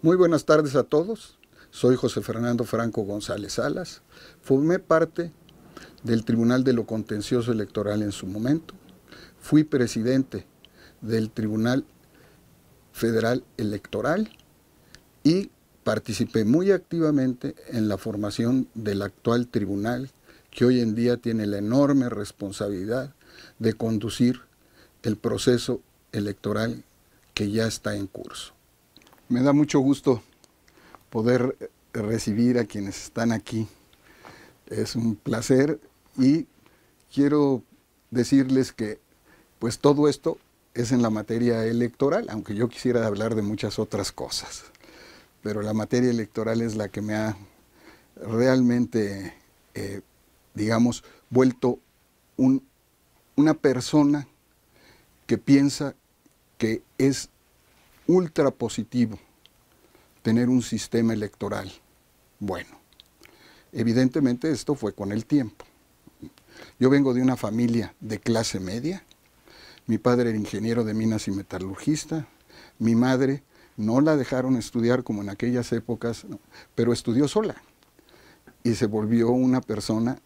Muy buenas tardes a todos. Soy José Fernando Franco González Salas. Formé parte del Tribunal de lo Contencioso Electoral en su momento. Fui presidente del Tribunal Federal Electoral y participé muy activamente en la formación del actual tribunal, que hoy en día tiene la enorme responsabilidad de conducir el proceso electoral que ya está en curso. Me da mucho gusto poder recibir a quienes están aquí. Es un placer y quiero decirles que pues todo esto es en la materia electoral, aunque yo quisiera hablar de muchas otras cosas. Pero la materia electoral es la que me ha realmente, digamos, vuelto una persona que piensa que es ultra positivo tener un sistema electoral bueno. Evidentemente esto fue con el tiempo. Yo vengo de una familia de clase media. Mi padre era ingeniero de minas y metalurgista. Mi madre no la dejaron estudiar como en aquellas épocas, pero estudió sola y se volvió una persona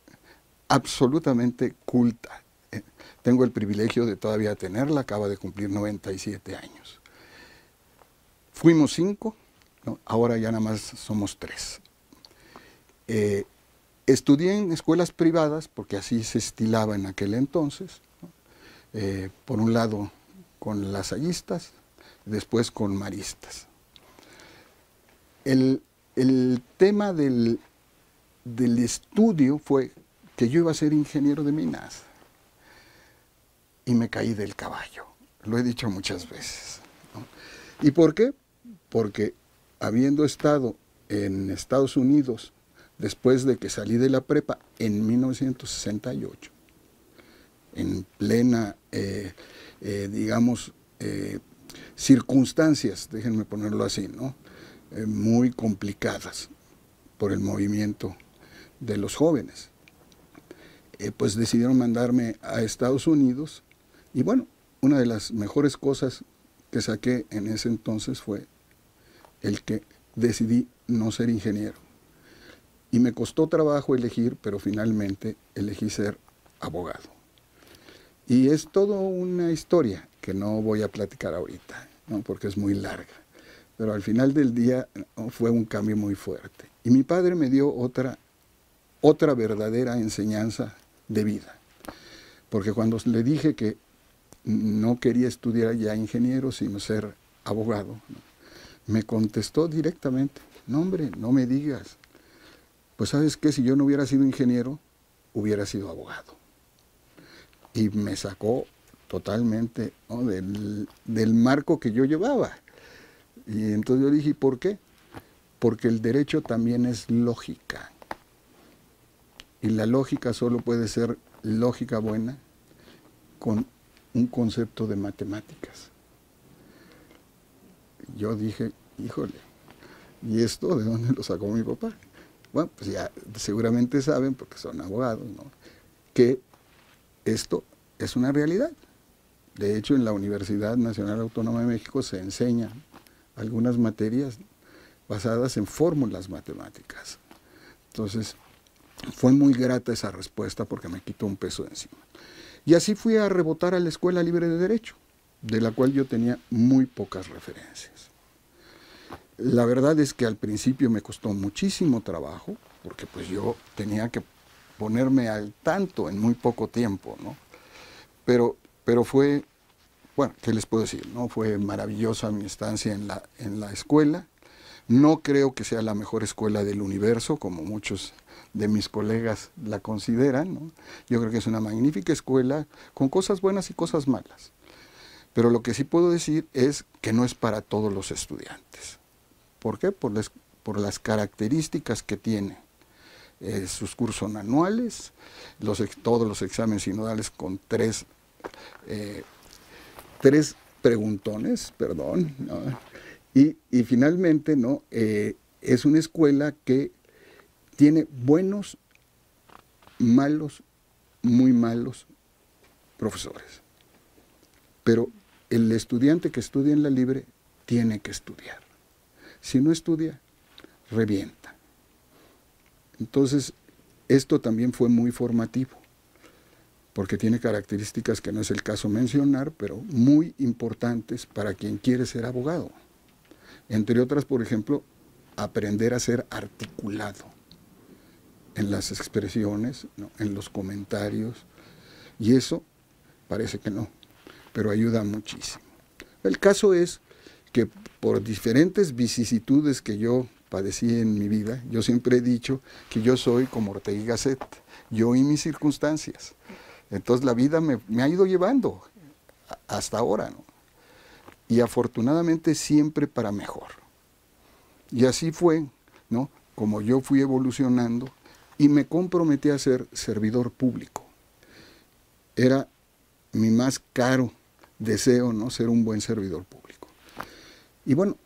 absolutamente culta. Tengo el privilegio de todavía tenerla, acaba de cumplir 97 años. Fuimos 5, ¿no? Ahora ya nada más somos 3. Estudié en escuelas privadas, porque así se estilaba en aquel entonces, ¿no? Por un lado con lasallistas, después con maristas. El tema del estudio fue que yo iba a ser ingeniero de minas y me caí del caballo. Lo he dicho muchas veces, ¿no? ¿Y por qué? Porque habiendo estado en Estados Unidos después de que salí de la prepa en 1968, en plena, digamos, circunstancias, déjenme ponerlo así, ¿no? Muy complicadas por el movimiento de los jóvenes. Pues decidieron mandarme a Estados Unidos y bueno, una de las mejores cosas que saqué en ese entonces fue el que decidí no ser ingeniero. Y me costó trabajo elegir, pero finalmente elegí ser abogado. Y es toda una historia que no voy a platicar ahorita, ¿no? Porque es muy larga. Pero al final del día, ¿no? Fue un cambio muy fuerte. Y mi padre me dio otra verdadera enseñanza de vida. Porque cuando le dije que no quería estudiar ya ingeniero, sino ser abogado, ¿no? Me contestó directamente: no hombre, no me digas. Pues sabes qué, si yo no hubiera sido ingeniero, hubiera sido abogado. Y me sacó totalmente, ¿no? del marco que yo llevaba. Y entonces yo dije, ¿por qué? Porque el derecho también es lógica. Y la lógica solo puede ser lógica buena con un concepto de matemáticas. Yo dije, híjole, ¿y esto de dónde lo sacó mi papá? Bueno, pues ya seguramente saben, porque son abogados, ¿no?, que esto es una realidad. De hecho, en la Universidad Nacional Autónoma de México se enseñan algunas materias basadas en fórmulas matemáticas. Entonces, fue muy grata esa respuesta porque me quitó un peso de encima. Y así fui a rebotar a la Escuela Libre de Derecho, de la cual yo tenía muy pocas referencias. La verdad es que al principio me costó muchísimo trabajo, porque pues yo tenía que ponerme al tanto en muy poco tiempo, ¿no? Pero fue, bueno, ¿qué les puedo decir?, ¿no? Fue maravillosa mi estancia en la escuela. No creo que sea la mejor escuela del universo, como muchos de mis colegas la consideran, ¿no? Yo creo que es una magnífica escuela con cosas buenas y cosas malas. Pero lo que sí puedo decir es que no es para todos los estudiantes. ¿Por qué? Por las características que tiene. Sus cursos anuales, todos los exámenes sinodales con tres preguntones, perdón, ¿no? Y finalmente, ¿no? Es una escuela que tiene buenos, malos, muy malos profesores. Pero el estudiante que estudia en la libre tiene que estudiar. Si no estudia, revienta. Entonces, esto también fue muy formativo, porque tiene características que no es el caso mencionar, pero muy importantes para quien quiere ser abogado. Entre otras, por ejemplo, aprender a ser articulado en las expresiones, ¿no?, en los comentarios, y eso parece que no, pero ayuda muchísimo. El caso es que por diferentes vicisitudes que yo padecí en mi vida, yo siempre he dicho que yo soy como Ortega y Gasset, yo y mis circunstancias. Entonces la vida me ha ido llevando hasta ahora, ¿no? Y afortunadamente siempre para mejor. Y así fue, ¿no?, como yo fui evolucionando y me comprometí a ser servidor público. Era mi más caro deseo, ¿no?, ser un buen servidor público. Y bueno,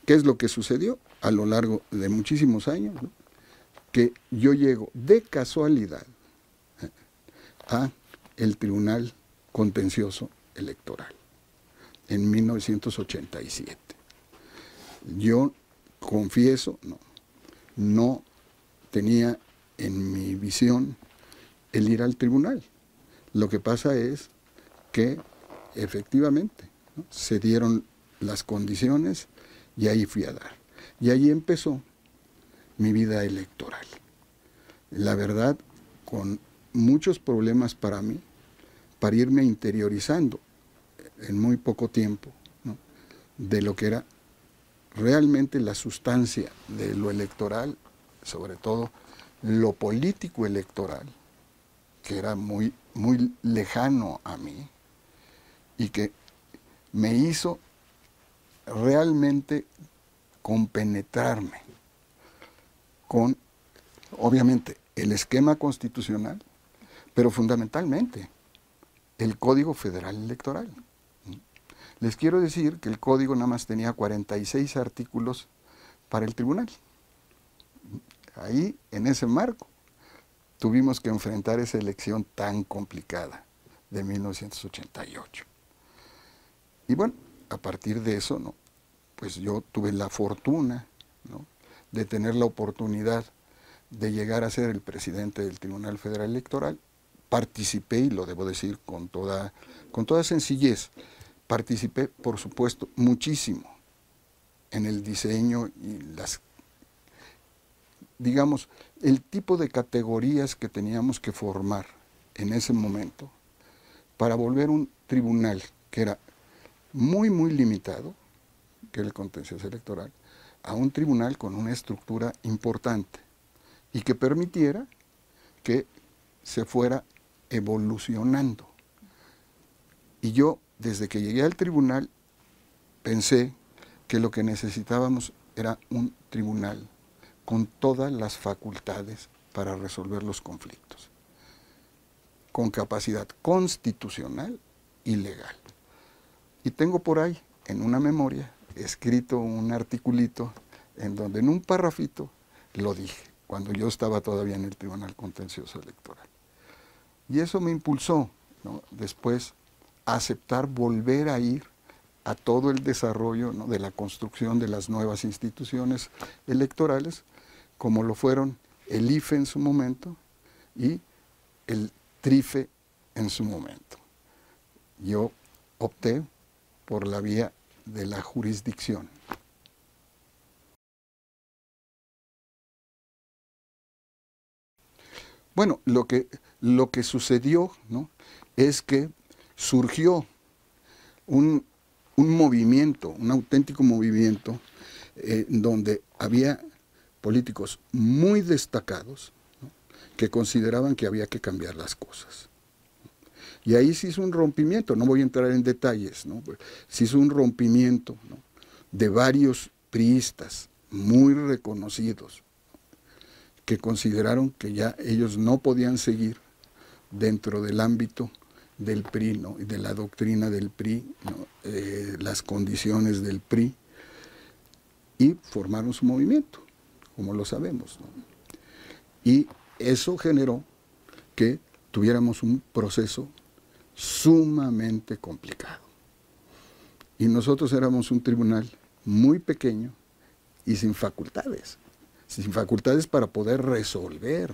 ¿qué es lo que sucedió a lo largo de muchísimos años, ¿no?, que yo llego de casualidad a el Tribunal Contencioso Electoral en 1987. Yo confieso, no tenía en mi visión el ir al tribunal. Lo que pasa es que efectivamente, ¿no?, se dieron las condiciones y ahí fui a dar. Y ahí empezó mi vida electoral. La verdad, con muchos problemas para mí, para irme interiorizando en muy poco tiempo, ¿no?, de lo que era realmente la sustancia de lo electoral, sobre todo lo político electoral, que era muy, muy lejano a mí y que me hizo realmente compenetrarme con, obviamente, el esquema constitucional, pero fundamentalmente el Código Federal Electoral. Les quiero decir que el código nada más tenía 46 artículos para el tribunal. Ahí, en ese marco, tuvimos que enfrentar esa elección tan complicada de 1988. Y bueno, a partir de eso, ¿no?, pues yo tuve la fortuna, ¿no?, de tener la oportunidad de llegar a ser el presidente del Tribunal Federal Electoral. Participé, y lo debo decir con toda sencillez, participé, por supuesto, muchísimo en el diseño y digamos, el tipo de categorías que teníamos que formar en ese momento para volver un tribunal que era muy, muy limitado, que era el contencioso electoral, a un tribunal con una estructura importante y que permitiera que se fuera evolucionando. Y yo, desde que llegué al tribunal, pensé que lo que necesitábamos era un tribunal con todas las facultades para resolver los conflictos, con capacidad constitucional y legal. Y tengo por ahí, en una memoria, escrito un articulito en donde en un parrafito lo dije, cuando yo estaba todavía en el Tribunal Contencioso Electoral. Y eso me impulsó, ¿no?, después a aceptar volver a ir a todo el desarrollo, ¿no?, de la construcción de las nuevas instituciones electorales, como lo fueron el IFE en su momento y el TRIFE en su momento. Yo opté por la vía de la jurisdicción. Bueno, lo que sucedió, ¿no?, es que surgió un movimiento, un auténtico movimiento, donde había políticos muy destacados, ¿no?, que consideraban que había que cambiar las cosas. Y ahí se hizo un rompimiento, no voy a entrar en detalles, ¿no?, se hizo un rompimiento, ¿no?, de varios priistas muy reconocidos, que consideraron que ya ellos no podían seguir dentro del ámbito del PRI, ¿no?, y de la doctrina del PRI, ¿no?, las condiciones del PRI, y formaron su movimiento, como lo sabemos, ¿no? Y eso generó que tuviéramos un proceso sumamente complicado. Y nosotros éramos un tribunal muy pequeño y sin facultades para poder resolver.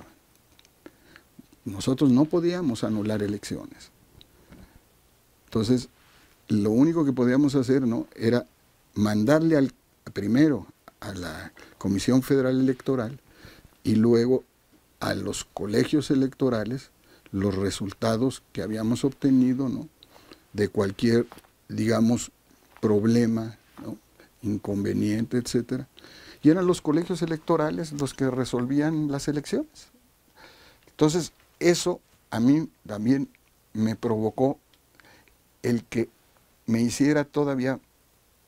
Nosotros no podíamos anular elecciones. Entonces, lo único que podíamos hacer, ¿no?, era mandarle primero a la Comisión Federal Electoral y luego a los colegios electorales los resultados que habíamos obtenido, ¿no?, de cualquier, digamos, problema, ¿no?, inconveniente, etcétera. Y eran los colegios electorales los que resolvían las elecciones. Entonces, eso a mí también me provocó el que me hiciera todavía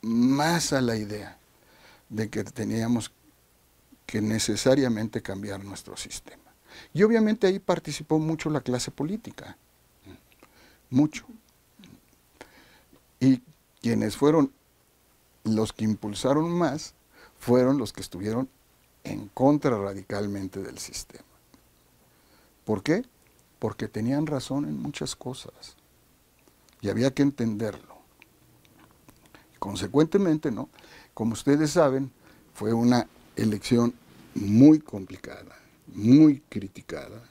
más a la idea de que teníamos que necesariamente cambiar nuestro sistema. Y obviamente ahí participó mucho la clase política, mucho. Y quienes fueron los que impulsaron más fueron los que estuvieron en contra radicalmente del sistema. ¿Por qué? Porque tenían razón en muchas cosas y había que entenderlo. Consecuentemente, ¿no?, como ustedes saben, fue una elección muy complicada, muy criticada,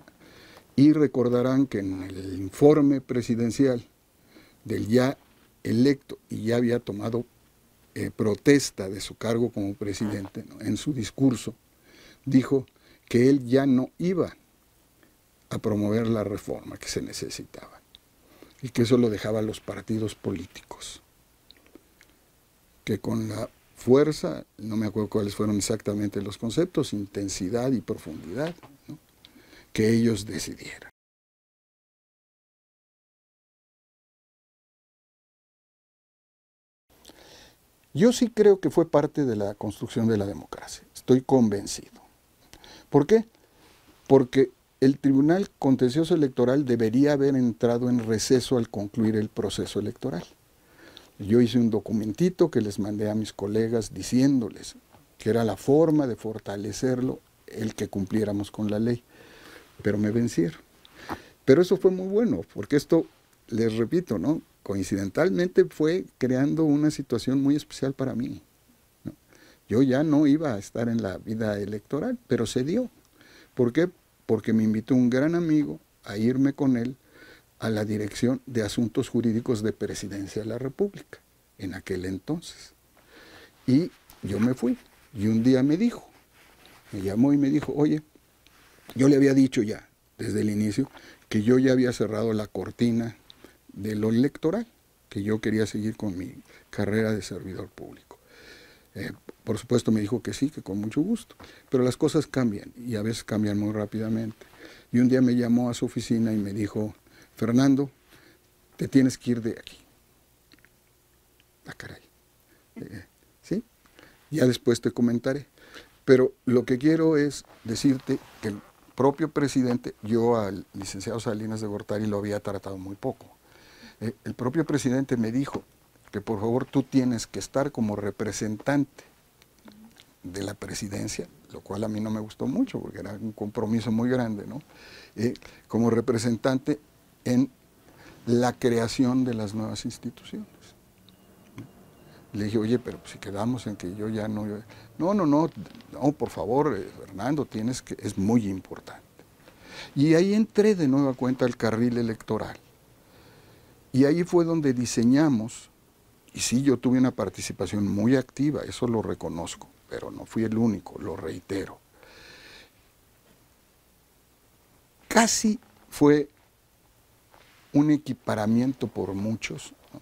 y recordarán que en el informe presidencial del ya electo y ya había tomado protesta de su cargo como presidente, ¿no?, en su discurso dijo que él ya no iba a promover la reforma que se necesitaba y que eso lo dejaba a los partidos políticos, que con la fuerza, no me acuerdo cuáles fueron exactamente los conceptos, intensidad y profundidad, ¿no?, que ellos decidieran. Yo sí creo que fue parte de la construcción de la democracia, estoy convencido. ¿Por qué? Porque el Tribunal Contencioso Electoral debería haber entrado en receso al concluir el proceso electoral. Yo hice un documentito que les mandé a mis colegas diciéndoles que era la forma de fortalecerlo el que cumpliéramos con la ley, pero me vencieron. Pero eso fue muy bueno, porque esto, les repito, ¿no?, coincidentalmente fue creando una situación muy especial para mí, ¿no? Yo ya no iba a estar en la vida electoral, pero se dio. ¿Por qué? Porque me invitó un gran amigo a irme con él a la Dirección de Asuntos Jurídicos de Presidencia de la República, en aquel entonces. Y yo me fui, y un día me llamó y me dijo, oye, yo le había dicho ya, desde el inicio, que yo ya había cerrado la cortina de lo electoral, que yo quería seguir con mi carrera de servidor público. Por supuesto me dijo que sí, que con mucho gusto, pero las cosas cambian, y a veces cambian muy rápidamente. Y un día me llamó a su oficina y me dijo, Fernando, te tienes que ir de aquí. Ah, caray. ¿Sí? Ya después te comentaré. Pero lo que quiero es decirte que el propio presidente, yo al licenciado Salinas de Gortari lo había tratado muy poco. El propio presidente me dijo que por favor tú tienes que estar como representante de la presidencia, lo cual a mí no me gustó mucho porque era un compromiso muy grande, ¿no? Como representante en la creación de las nuevas instituciones. Le dije, oye, pero si quedamos en que yo ya no... No, por favor, Fernando, tienes que... Es muy importante. Y ahí entré de nueva cuenta al carril electoral. Y ahí fue donde diseñamos, y sí, yo tuve una participación muy activa, eso lo reconozco, pero no fui el único, lo reitero. Casi fue un equiparamiento por muchos, ¿no?,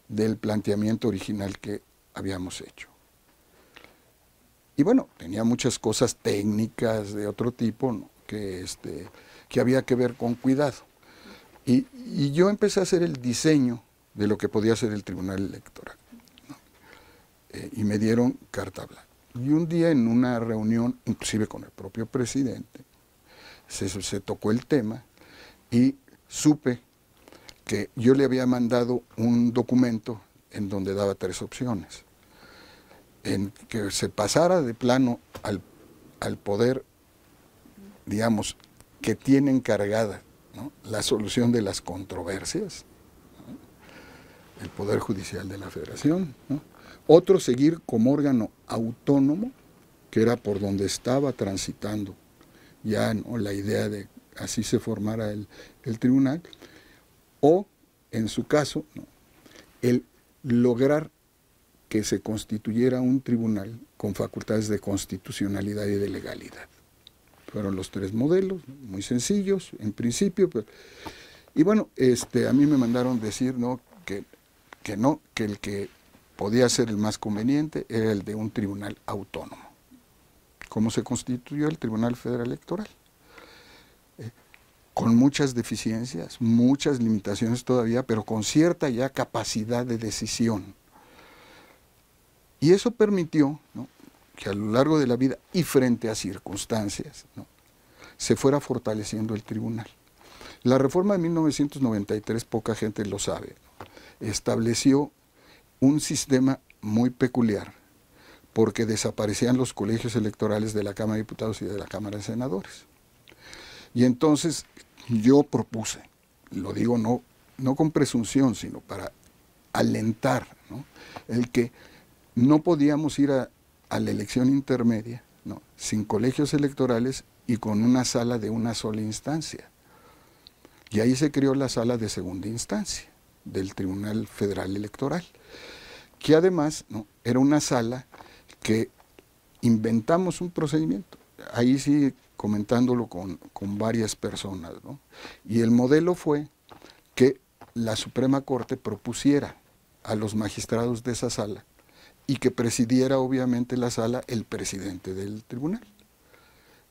del planteamiento original que habíamos hecho. Y bueno, tenía muchas cosas técnicas de otro tipo, ¿no?, que había que ver con cuidado. Y yo empecé a hacer el diseño de lo que podía ser el Tribunal Electoral, ¿no? Y me dieron carta blanca. Y un día en una reunión, inclusive con el propio presidente, se tocó el tema y supe que yo le había mandado un documento en donde daba 3 opciones. En que se pasara de plano al poder, digamos, que tiene encargada, ¿no?, la solución de las controversias, ¿no?, el Poder Judicial de la Federación, ¿no?, Otro, seguir como órgano autónomo, que era por donde estaba transitando ya, ¿no?, la idea de así se formara el tribunal, o, en su caso, ¿no?, el lograr que se constituyera un tribunal con facultades de constitucionalidad y de legalidad. Fueron los tres modelos, muy sencillos en principio, pero, y bueno, a mí me mandaron decir, ¿no?, que el que podía ser el más conveniente era el de un tribunal autónomo. ¿Cómo se constituyó el Tribunal Federal Electoral? Con muchas deficiencias, muchas limitaciones todavía, pero con cierta ya capacidad de decisión. Y eso permitió, ¿no?, que a lo largo de la vida y frente a circunstancias, ¿no?, se fuera fortaleciendo el tribunal. La reforma de 1993, poca gente lo sabe, ¿no?, estableció un sistema muy peculiar, porque desaparecían los colegios electorales de la Cámara de Diputados y de la Cámara de Senadores. Y entonces yo propuse, lo digo no con presunción, sino para alentar, ¿no?, el que no podíamos ir a la elección intermedia, ¿no?, sin colegios electorales y con una sala de una sola instancia. Y ahí se creó la sala de segunda instancia del Tribunal Federal Electoral, que además, ¿no?, era una sala que inventamos un procedimiento, ahí sí comentándolo con varias personas, ¿no?, y el modelo fue que la Suprema Corte propusiera a los magistrados de esa sala y que presidiera obviamente la sala el presidente del tribunal.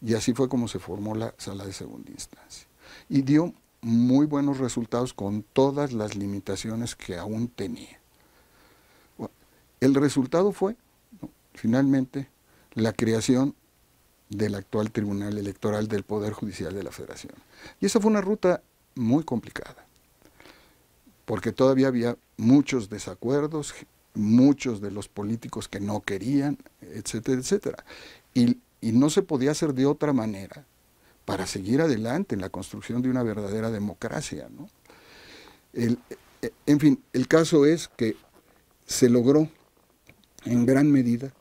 Y así fue como se formó la sala de segunda instancia. Y dio muy buenos resultados con todas las limitaciones que aún tenía. Bueno, el resultado fue, ¿no?, finalmente, la creación del actual Tribunal Electoral del Poder Judicial de la Federación. Y esa fue una ruta muy complicada, porque todavía había muchos desacuerdos, muchos de los políticos que no querían, etcétera, etcétera. Y no se podía hacer de otra manera para seguir adelante en la construcción de una verdadera democracia, ¿no? En fin, el caso es que se logró en gran medida